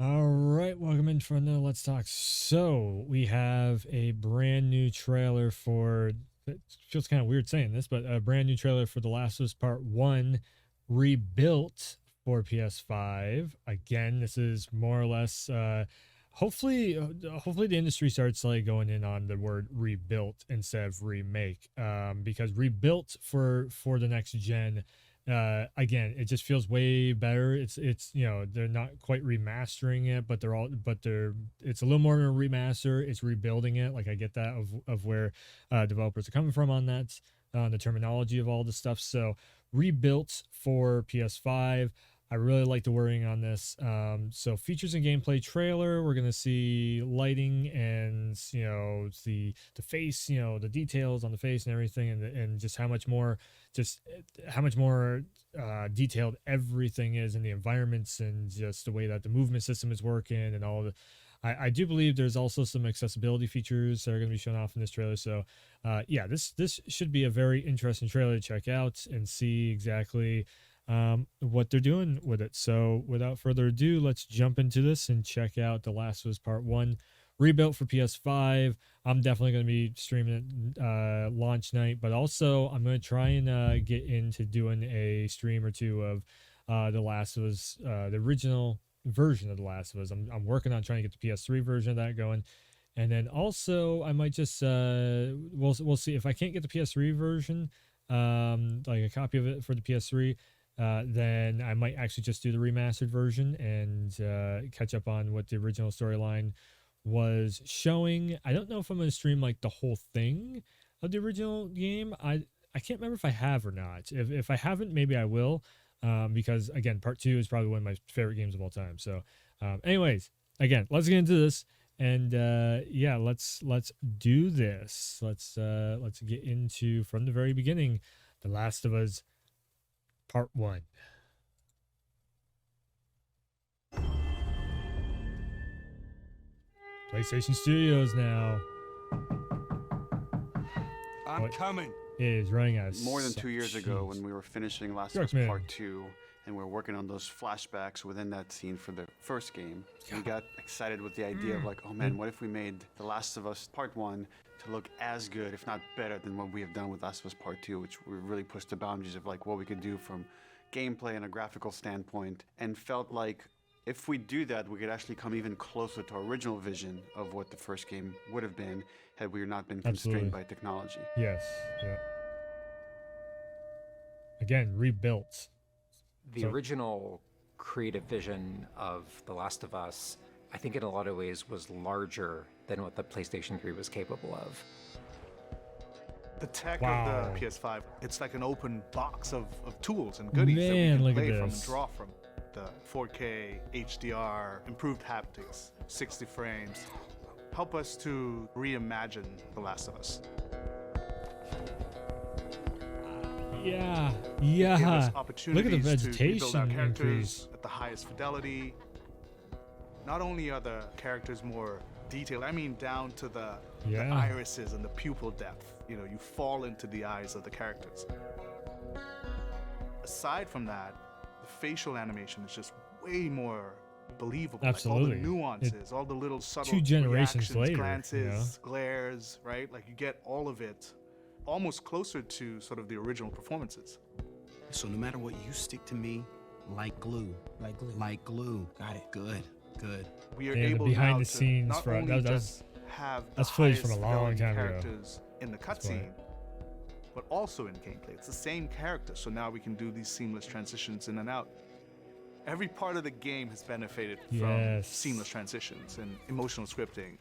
All right, welcome in for another Let's Talk. So we have a brand new trailer for. It feels kind of weird saying this, but a brand new trailer for The Last of Us Part One, rebuilt for PS5. Again, this is more or less. Hopefully, the industry starts like going in on the word rebuilt instead of remake, because rebuilt for the next gen, again, it just feels way better. It's they're not quite remastering it, but they're it's a little more of a remaster. It's rebuilding it. Like, I get that of where developers are coming from on that, on the terminology of all the stuff. So rebuilt for PS5. I really like the wording on this. So features and gameplay trailer. We're gonna see lighting and the face, the details on the face and everything, and just how much more detailed everything is in the environments, and just the way that the movement system is working and all the. I do believe there's also some accessibility features that are going to be shown off in this trailer. So, yeah, this should be a very interesting trailer to check out and see exactly what they're doing with it. So, without further ado, let's jump into this and check out The Last of Us Part 1, rebuilt for PS5. I'm definitely going to be streaming it launch night, but also I'm going to try and get into doing a stream or two of The Last of Us, the original version of The Last of Us. I'm working on trying to get the PS3 version of that going. And then also I might just we'll see if I can't get the PS3 version, like a copy of it for the PS3. Then I might actually just do the remastered version and catch up on what the original storyline was showing. I don't know if I'm going to stream like the whole thing of the original game. I can't remember if I have or not. If I haven't, maybe I will, because again, part 2 is probably one of my favorite games of all time. So, anyways, again, let's get into this, and yeah, let's do this. Let's get into from the very beginning, The Last of Us Part 1. PlayStation Studios now. I'm coming. Is running as more than 2 years ago when we were finishing Last of Us Part 2 and we were working on those flashbacks within that scene for the first game. We got excited with the idea of like, oh man, what if we made The Last of Us Part 1 to look as good, if not better, than what we have done with Last of Us Part 2, which we really pushed the boundaries of like what we could do from gameplay and a graphical standpoint, and felt like if we do that, we could actually come even closer to our original vision of what the first game would have been had we not been constrained by technology. Yes. Yeah. Again, rebuilt. The original creative vision of The Last of Us, I think in a lot of ways was larger than what the PlayStation 3 was capable of. The tech of the PS5, it's like an open box of tools and goodies that we can play from and draw from. The 4K, HDR, improved haptics, 60 frames, help us to reimagine The Last of Us. Yeah. Give us Look at the vegetation to rebuild our characters at the highest fidelity. Not only are the characters more detailed, I mean down to the irises and the pupil depth. You know, you fall into the eyes of the characters. Aside from that, the facial animation is just way more believable. Absolutely. Like all the nuances, all the little subtle 2 generations later, glances, glares, right? Like you get all of it almost closer to sort of the original performances. So no matter what, you stick to me like glue. Like glue. Like glue. Got it. Good. Good. We are able behind now the scenes not only just have the footage from a long time characters in the cutscene, but also in gameplay. It's the same character, so now we can do these seamless transitions in and out. Every part of the game has benefited from seamless transitions and emotional scripting.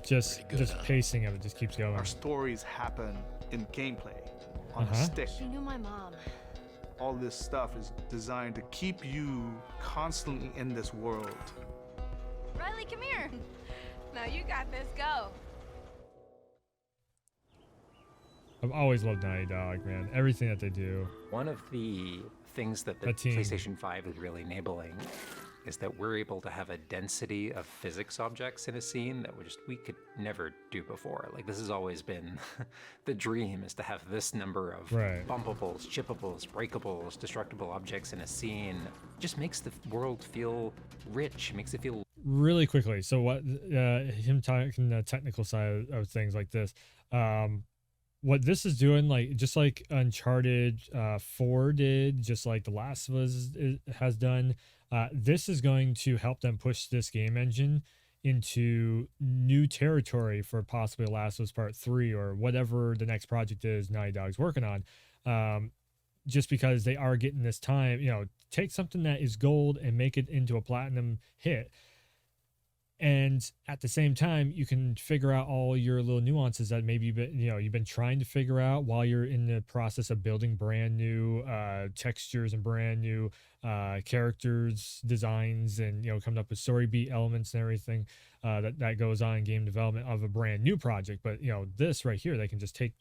Just pacing of it just keeps going. Our stories happen in gameplay, on a stick. She knew my mom. All this stuff is designed to keep you constantly in this world. Riley, come here. Now you got this, go. I've always loved Naughty Dog, man. Everything that they do. One of the things that the PlayStation 5 is really enabling is that we're able to have a density of physics objects in a scene that we could never do before. Like, this has always been the dream, is to have this number of bumpables, chippables, breakables, destructible objects in a scene. Just makes the world feel rich, makes it feel... Really quickly, so what, him talking the technical side of things like this, what this is doing, like just like Uncharted 4 did, just like The Last of Us has done, this is going to help them push this game engine into new territory for possibly Last of Us Part 3 or whatever the next project is Naughty Dog's working on. Just because they are getting this time, you know, take something that is gold and make it into a platinum hit. And at the same time, you can figure out all your little nuances that maybe you've been trying to figure out while you're in the process of building brand new textures and brand new characters, designs, and coming up with story beat elements and everything that goes on in game development of a brand new project. But this right here, they can just take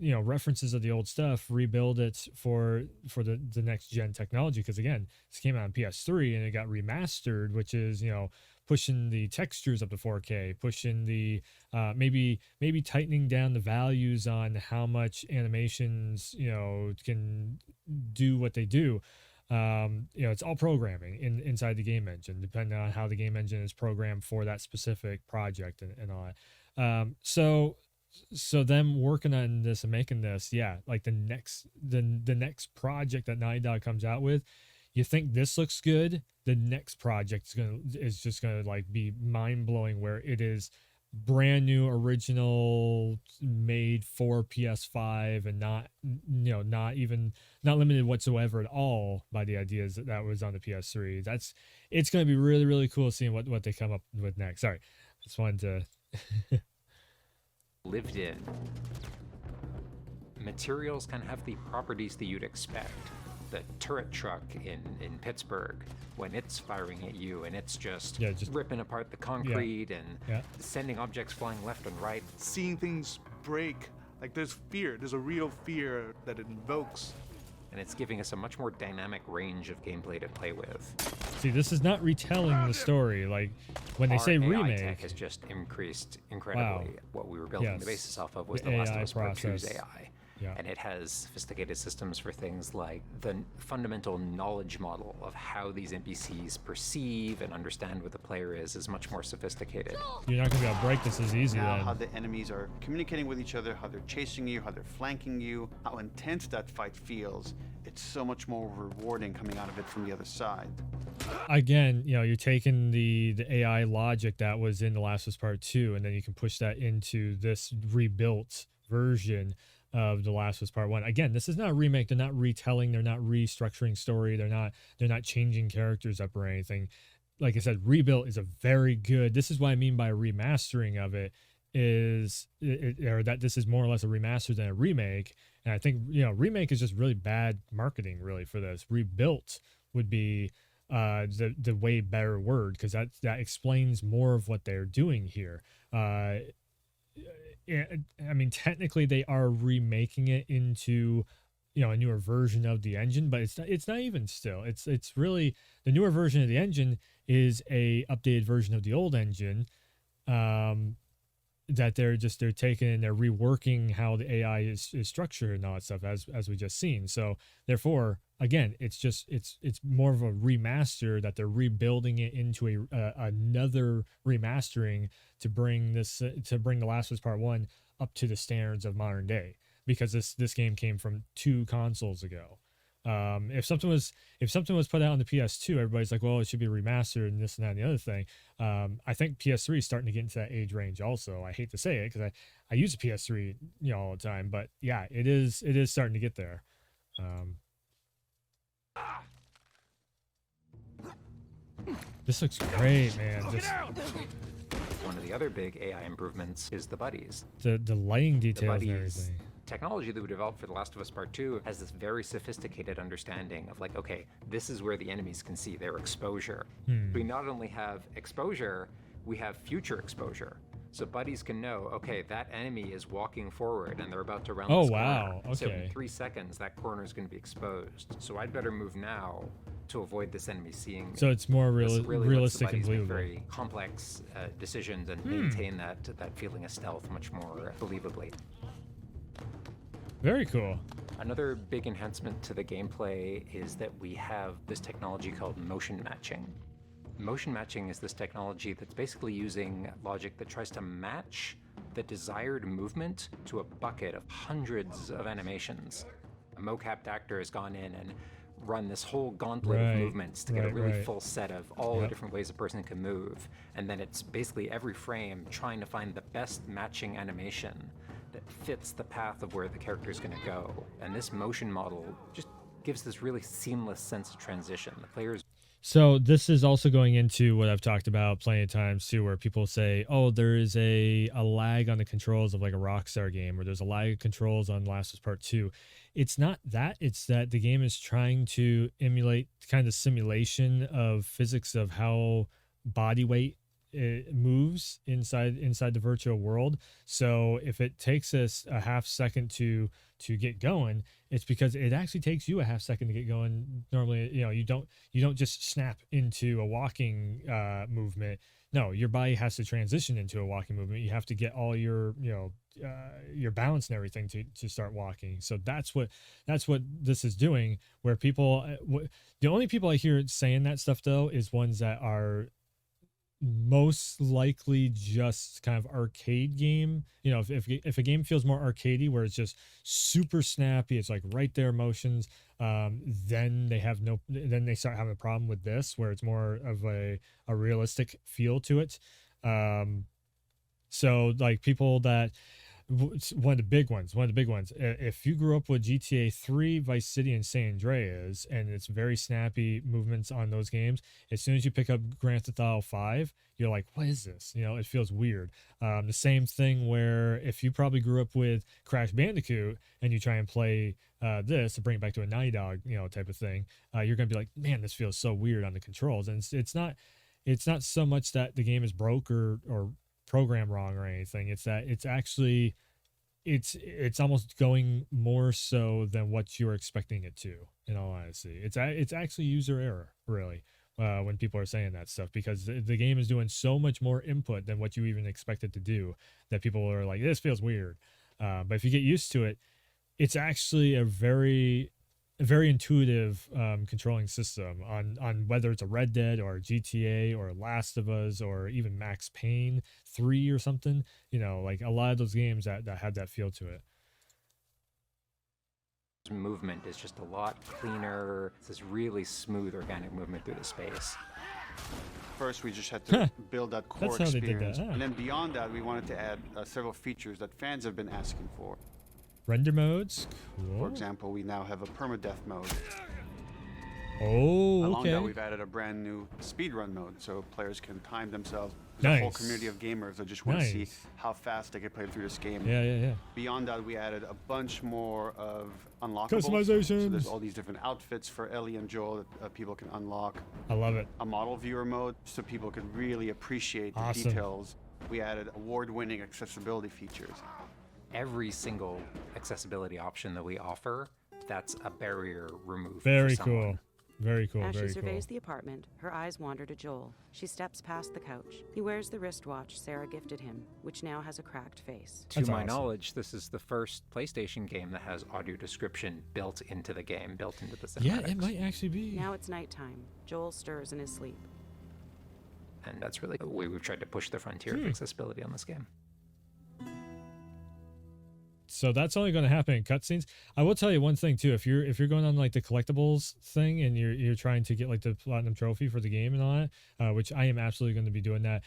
references of the old stuff, rebuild it for the next gen technology. Because again, this came out on PS3 and it got remastered, which is pushing the textures up to 4K, pushing the maybe tightening down the values on how much animations can do what they do. It's all programming inside the game engine, depending on how the game engine is programmed for that specific project and all that. So them working on this and making this, like the next project that Naughty Dog comes out with, you think this looks good, the next project is just gonna like be mind-blowing, where it is brand new, original, made for PS5 and not limited whatsoever at all by the ideas that was on the PS3. It's gonna be really, really cool seeing what they come up with next. Sorry, just wanted to lived in. Materials can have the properties that you'd expect. The turret truck in Pittsburgh, when it's firing at you and it's just ripping apart the concrete and sending objects flying left and right. Seeing things break, like there's a real fear that it invokes. And it's giving us a much more dynamic range of gameplay to play with. See, this is not retelling the story. Like, when they say remake... AI tech has just increased incredibly. Wow. What we were building the basis off of was The Last of Us Part 2's AI. Yeah. And it has sophisticated systems for things like the fundamental knowledge model of how these NPCs perceive and understand what the player is much more sophisticated. You're not going to be able to break this as easy now, then. How the enemies are communicating with each other, how they're chasing you, how they're flanking you, how intense that fight feels. It's so much more rewarding coming out of it from the other side. Again, you're taking the AI logic that was in The Last of Us Part 2, and then you can push that into this rebuilt version of The Last of Us Part 1. Again, this is not a remake. They're not retelling. They're not restructuring story. They're not changing characters up or anything. Like I said, rebuilt is a very good. This is what I mean by a remastering of it, or that this is more or less a remaster than a remake. And I think remake is just really bad marketing, really, for this. Rebuilt would be the way better word, because that explains more of what they're doing here. I mean, technically they are remaking it into a newer version of the engine, but it's not even still. It's really the newer version of the engine is a updated version of the old engine that they're taking and they're reworking how the AI is structured and all that stuff, as we just seen. So therefore, again, it's more of a remaster that they're rebuilding it into another remastering to bring The Last of Us Part 1 up to the standards of modern day, because this game came from 2 consoles ago. If something was put out on the PS2, everybody's like, well, it should be remastered and this and that and the other thing. I think PS3 is starting to get into that age range also. I hate to say it because I use a PS3 all the time, but yeah, it is starting to get there. This looks great, man. One of the other big AI improvements is the buddies. The lighting details and everything. Technology that we developed for The Last of Us Part 2 has this very sophisticated understanding of, like, okay, this is where the enemies can see their exposure. We not only have exposure, we have future exposure. So buddies can know, okay, that enemy is walking forward and they're about to round Oh, this wow. corner. Okay. So in 3 seconds, that corner is going to be exposed. So I'd better move now to avoid this enemy seeing me. So it's more really realistic and make believable. very complex decisions and maintain that feeling of stealth much more believably. Very cool. Another big enhancement to the gameplay is that we have this technology called motion matching. Motion matching is this technology that's basically using logic that tries to match the desired movement to a bucket of hundreds of animations. A mocapped actor has gone in and run this whole gauntlet of movements to get a really full set of all the different ways a person can move. And then it's basically every frame trying to find the best matching animation that fits the path of where the character is going to go. And this motion model just gives this really seamless sense of transition. The players. So this is also going into what I've talked about plenty of times too, where people say, oh, there is a lag on the controls of like a Rockstar game, or there's a lag of controls on Last of Us Part 2. It's not that. It's that the game is trying to emulate kind of simulation of physics of how body weight it moves inside the virtual world. So if it takes us a half second to get going, it's because it actually takes you a half second to get going. Normally, you don't just snap into a walking movement. No, your body has to transition into a walking movement. You have to get all your your balance and everything to start walking. So that's what this is doing. Where people, the only people I hear saying that stuff though is ones that are most likely just kind of arcade game. If a game feels more arcadey, where it's just super snappy, it's like right there motions, then they start having a problem with this, where it's more of a realistic feel to it. So like people that, one of the big ones, if you grew up with GTA 3, Vice City, and San Andreas, and it's very snappy movements on those games, as soon as you pick up Grand Theft Auto 5, you're like, what is this? It feels weird. The same thing where if you probably grew up with Crash Bandicoot and you try and play this to bring it back to a Naughty Dog type of thing, you're gonna be like, man, this feels so weird on the controls. And it's not so much that the game is broke or program wrong or anything. It's that it's actually it's almost going more so than what you're expecting it to, in all honesty. It's actually user error, really, when people are saying that stuff, because the game is doing so much more input than what you even expect it to do, that people are like, this feels weird. But if you get used to it, it's actually a very intuitive controlling system on whether it's a Red Dead or a GTA or Last of Us or even Max Payne 3 or something. Like a lot of those games that had that feel to it. Movement is just a lot cleaner. It's this really smooth, organic movement through the space. First, we just had to build that core That's how they did experience. that. And then beyond that, we wanted to add several features that fans have been asking for. Render modes, cool. For example, we now have a permadeath mode. Oh, Along okay. that, we've added a brand new speedrun mode, so players can time themselves. There's a whole community of gamers that just want to see how fast they can play through this game. Yeah. Beyond that, we added a bunch more of unlockables. Customizations. So there's all these different outfits for Ellie and Joel that people can unlock. I love it. A model viewer mode, so people can really appreciate the details. We added award-winning accessibility features. Every single accessibility option that we offer, that's a barrier removed. Very for cool. someone. Very cool. As Very she surveys cool. the apartment, her eyes wander to Joel. She steps past the couch. He wears the wristwatch Sarah gifted him, which now has a cracked face. To That's my awesome. knowledge, this is the first PlayStation game that has audio description built into the game, built into the cinematics. Yeah, it might actually be. Now it's nighttime. Joel stirs in his sleep. And that's really the way we've tried to push the frontier of accessibility on this game. So that's only going to happen in cutscenes. I will tell you one thing too. If you're going on like the collectibles thing and you're trying to get like the platinum trophy for the game and all that, which I am absolutely going to be doing that,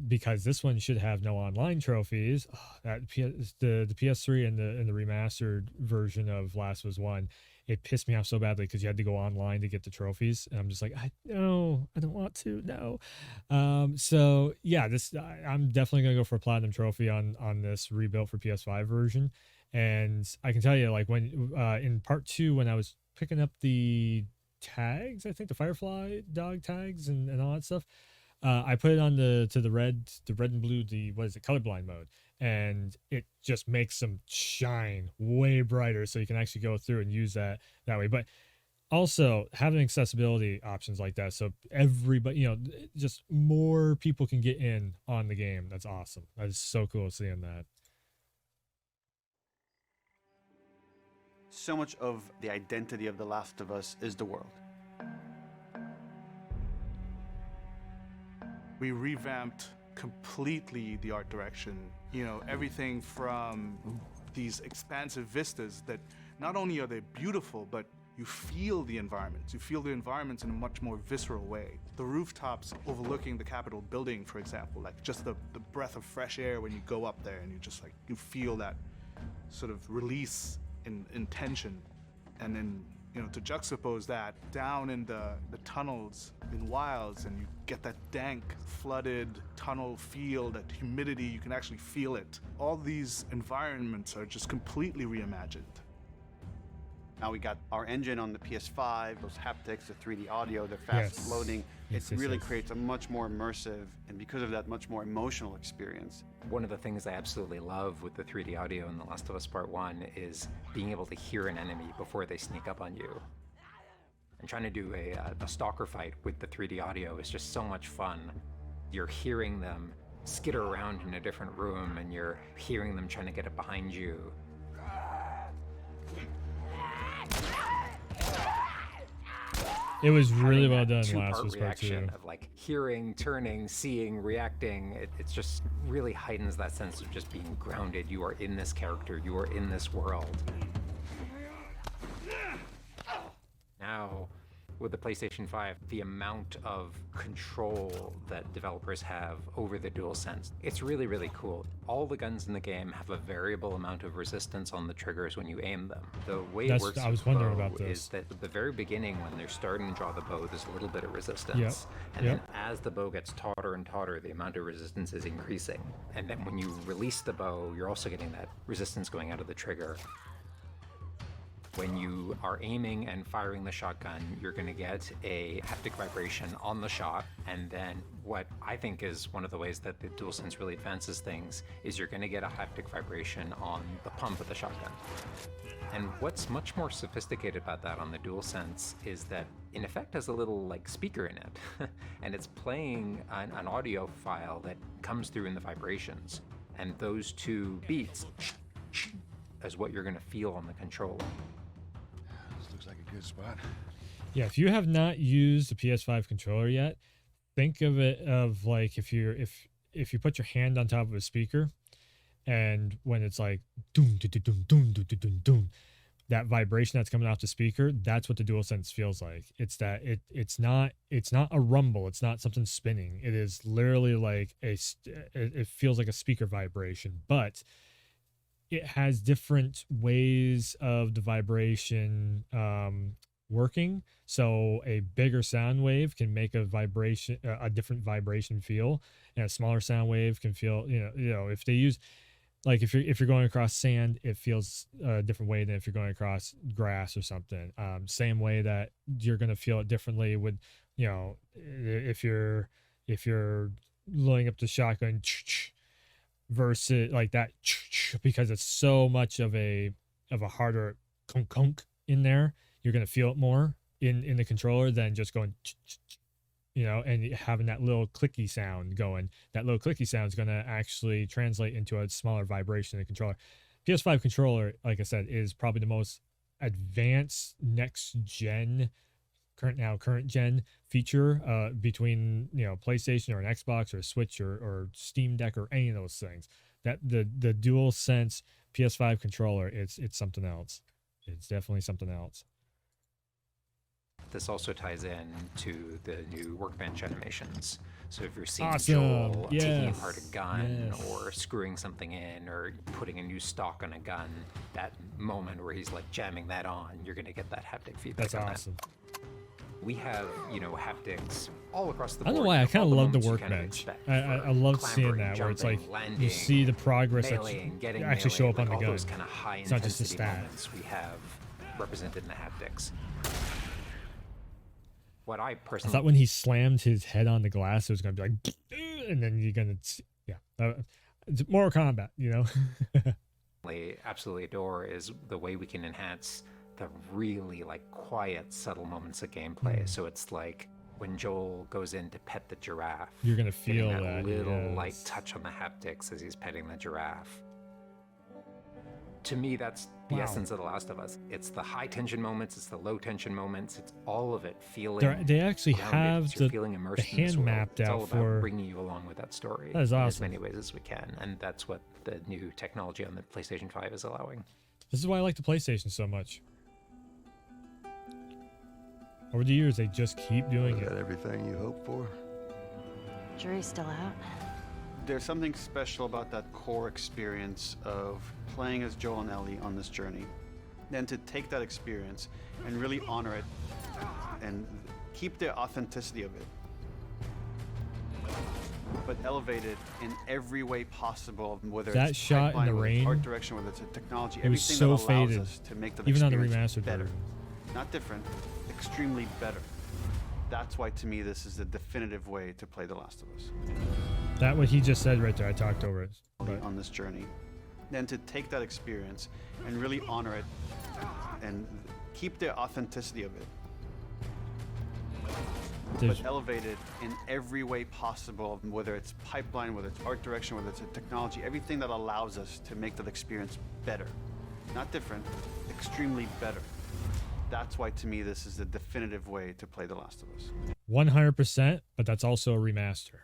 because this one should have no online trophies. The PS3 and the remastered version of Last of Us 1, it pissed me off so badly because you had to go online to get the trophies, and I'm just like, I don't want to. No. So yeah, I'm definitely gonna go for a platinum trophy on this rebuilt for PS5 version. And I can tell you, like, when in part 2, when I was picking up the tags, I think the Firefly dog tags and all that stuff, I put it on the red and blue, what is it, colorblind mode, and it just makes them shine way brighter, so you can actually go through and use that way. But also having accessibility options like that, so everybody, just more people can get in on the game. That's awesome. That is so cool seeing that. So much of the identity of The Last of Us is the world. We revamped completely the art direction. Everything from these expansive vistas that not only are they beautiful, but you feel the environments. You feel the environments in a much more visceral way. The rooftops overlooking the Capitol building, for example, like just the breath of fresh air when you go up there, and you feel that sort of release in tension. And then to juxtapose that down in the tunnels in Wilds, and you get that dank, flooded tunnel feel, that humidity, you can actually feel it. All these environments are just completely reimagined. Now we got our engine on the PS5, those haptics, the 3D audio, the fast loading. It really creates a much more immersive, and because of that, much more emotional experience. One of the things I absolutely love with the 3D audio in The Last of Us Part 1 is being able to hear an enemy before they sneak up on you. And trying to do a stalker fight with the 3D audio is just so much fun. You're hearing them skitter around in a different room, and you're hearing them trying to get up behind you. It was really well done. Last was Part 2. Of like hearing, turning, seeing, reacting. It just really heightens that sense of just being grounded. You are in this character. You are in this world. Now, with the PlayStation 5, the amount of control that developers have over the DualSense, it's really, really cool. All the guns in the game have a variable amount of resistance on the triggers when you aim them. The way it works with the bow is that at the very beginning, when they're starting to draw the bow, there's a little bit of resistance. And then as the bow gets tauter and tauter, the amount of resistance is increasing. And then when you release the bow, you're also getting that resistance going out of the trigger. When you are aiming and firing the shotgun, you're going to get a haptic vibration on the shot. And then what I think is one of the ways that the DualSense really advances things is you're going to get a haptic vibration on the pump of the shotgun. And what's much more sophisticated about that on the DualSense is that in effect has a little speaker in it. And it's playing an audio file that comes through in the vibrations. And those two beats is what you're going to feel on the controller. Looks like a good spot. Yeah, if you have not used the PS5 controller yet, think of it of like if you put your hand on top of a speaker, and when it's like doom doom doom doom doom doom doom, that vibration that's coming off the speaker, that's what the DualSense feels like. It's that it's not a rumble, it's not something spinning. It is literally like it feels like a speaker vibration, but it has different ways of the vibration working. So a bigger sound wave can make a different vibration feel, and a smaller sound wave can feel, if they use, like if you're going across sand, it feels a different way than if you're going across grass or something. Same way that you're going to feel it differently with, if you're loading up the shotgun versus like that, because it's so much of a harder conk in there. You're going to feel it more in the controller than just going, and having that little clicky sound going. That little clicky sound is going to actually translate into a smaller vibration in the controller. PS5 controller, like I said, is probably the most advanced next gen, current gen feature between PlayStation or an Xbox or a Switch or Steam Deck or any of those things. That the DualSense PS5 controller, it's something else. It's definitely something else. This also ties in to the new workbench animations. So if you're seeing Awesome. Joel Yes. taking apart a gun Yes. or screwing something in or putting a new stock on a gun, that moment where he's like jamming that on, you're going to get that haptic feedback. That's awesome. We have, haptics all across the I board. don't know why I kind of love the moments you kind of workbench. expect I for love seeing clambering, that, where it's like jumping, landing, you see the progress that meleeing, getting actually show up on the all gun. those kind of high It's not just a intensity stat. moments we have represented in the haptics. what I personally... I thought when he slammed his head on the glass, it was going to be like, and then you're going to, it's Mortal Kombat, you know? absolutely adore is the way we can enhance the really like quiet, subtle moments of gameplay. So it's like when Joel goes in to pet the giraffe, you're going to feel that little light touch on the haptics as he's petting the giraffe. To me, that's the essence of The Last of Us. It's the high tension moments, it's the low tension moments, it's all of it feeling. They actually have the hand mapped out it's all about bringing you along with that story. That is awesome. In as many ways as we can, and that's what the new technology on the PlayStation 5 is allowing. This is why I like the PlayStation so much. Over the years, they just keep doing it. Got everything you hoped for? Jury's still out. There's something special about that core experience of playing as Joel and Ellie on this journey. Then to take that experience and really honor it and keep the authenticity of it, but elevate it in every way possible, whether that it's shot pipeline, in the whether it's rain, art direction, whether it's a technology, it was everything so that allows faded, us to make the even on the experience remastered better. version. Not different, extremely better. That's why, to me, this is the definitive way to play The Last of Us. That what he just said right there, I talked over it. But on this journey. Then to take that experience and really honor it and keep the authenticity of it, but elevate it in every way possible, whether it's pipeline, whether it's art direction, whether it's a technology, everything that allows us to make that experience better. Not different, extremely better. That's why, to me, this is the definitive way to play The Last of Us. 100%, but that's also a remaster.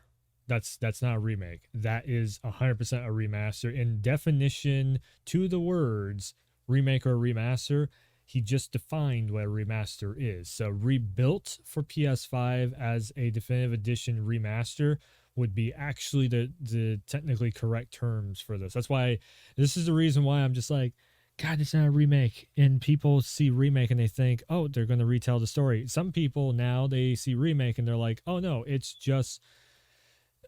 That's not a remake. That is 100% a remaster. In definition to the words remake or remaster, he just defined what a remaster is. So rebuilt for PS5 as a definitive edition remaster would be actually the technically correct terms for this. That's why this is the reason why I'm just like, God, it's not a remake. And people see remake and they think, oh, they're going to retell the story. Some people now, they see remake and they're like, oh no, it's just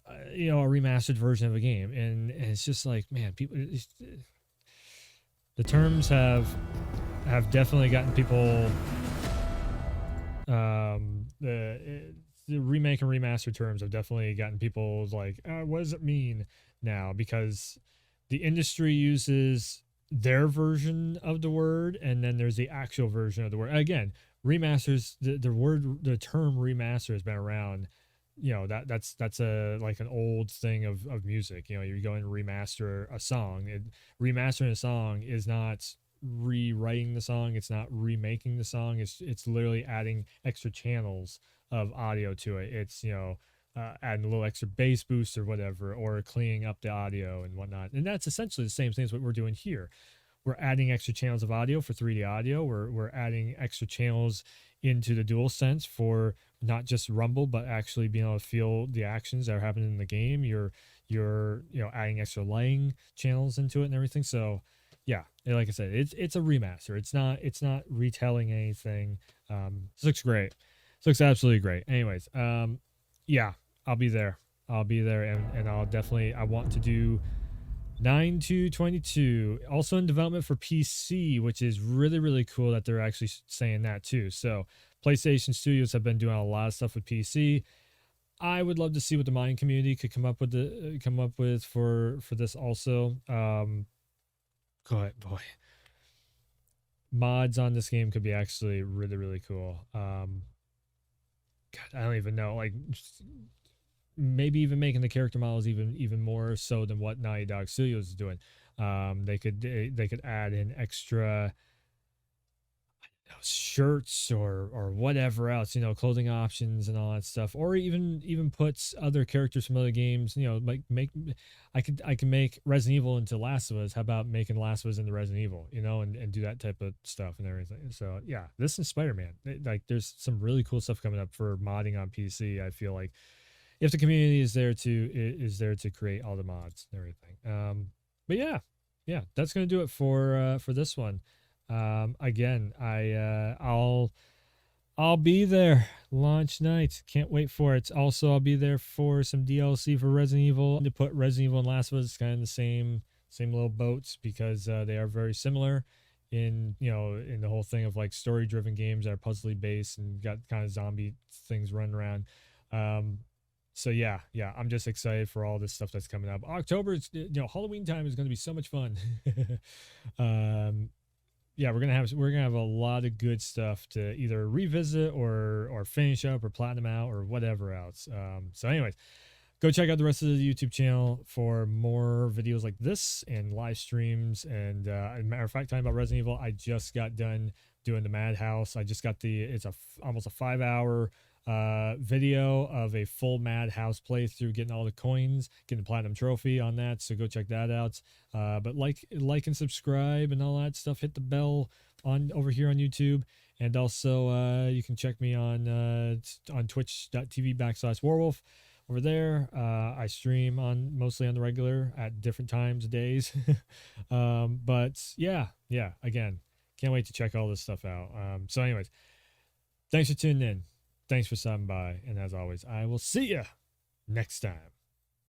a remastered version of a game. And it's just like, man, people, the terms have definitely gotten people, the remake and remaster terms have definitely gotten people like, what does it mean now? Because the industry uses their version of the word, and then there's the actual version of the word. Again, remasters, the term remaster has been around. That's a like an old thing of music. You go and remaster a song. Remastering a song is not rewriting the song. It's not remaking the song. It's literally adding extra channels of audio to it. It's adding a little extra bass boost or whatever, or cleaning up the audio and whatnot. And that's essentially the same thing as what we're doing here. We're adding extra channels of audio for 3D audio. We're adding extra channels into the DualSense for not just rumble, but actually being able to feel the actions that are happening in the game. You're adding extra lighting channels into it and everything. So yeah, like I said, it's a remaster. It's not retelling anything. This looks great. This looks absolutely great. Anyways, yeah, I'll be there. And I'll definitely, I want to do 9/2/22, also in development for PC, which is really, really cool that they're actually saying that too. So PlayStation Studios have been doing a lot of stuff with PC. I would love to see what the modding community could come up with for this also. Go ahead, boy. Mods on this game could be actually really, really cool. God, I don't even know. Like, maybe even making the character models even more so than what Naughty Dog Studios is doing. They could add in extra shirts or whatever else, clothing options and all that stuff, or even puts other characters from other games. I can make Resident Evil into Last of Us. How about making Last of Us into Resident Evil? And do that type of stuff and everything. So yeah, this is Spider-Man. Like, there's some really cool stuff coming up for modding on PC. I feel like if the community is there to create all the mods and everything. But yeah, that's gonna do it for this one. Again, I'll be there launch night. Can't wait for it. Also, I'll be there for some DLC for Resident Evil. To put Resident Evil and Last of Us kind of in the same little boats, because they are very similar in in the whole thing of like story driven games that are puzzly based and got kind of zombie things running around. So yeah, I'm just excited for all this stuff that's coming up. October is, Halloween time is going to be so much fun. Yeah, we're gonna have a lot of good stuff to either revisit or finish up or platinum out or whatever else. So anyways, go check out the rest of the YouTube channel for more videos like this and live streams. And as a matter of fact, talking about Resident Evil, I just got done doing the Madhouse. I just got it's almost a 5-hour video of a full Madhouse playthrough, getting all the coins, getting the platinum trophy on that. So go check that out. But like and subscribe and all that stuff. Hit the bell over here on YouTube. And also you can check me on twitch.tv/werewolf. Over there, I stream mostly on the regular at different times of days. But yeah, again, can't wait to check all this stuff out. So anyways, thanks for tuning in. Thanks for stopping by. And as always, I will see you next time.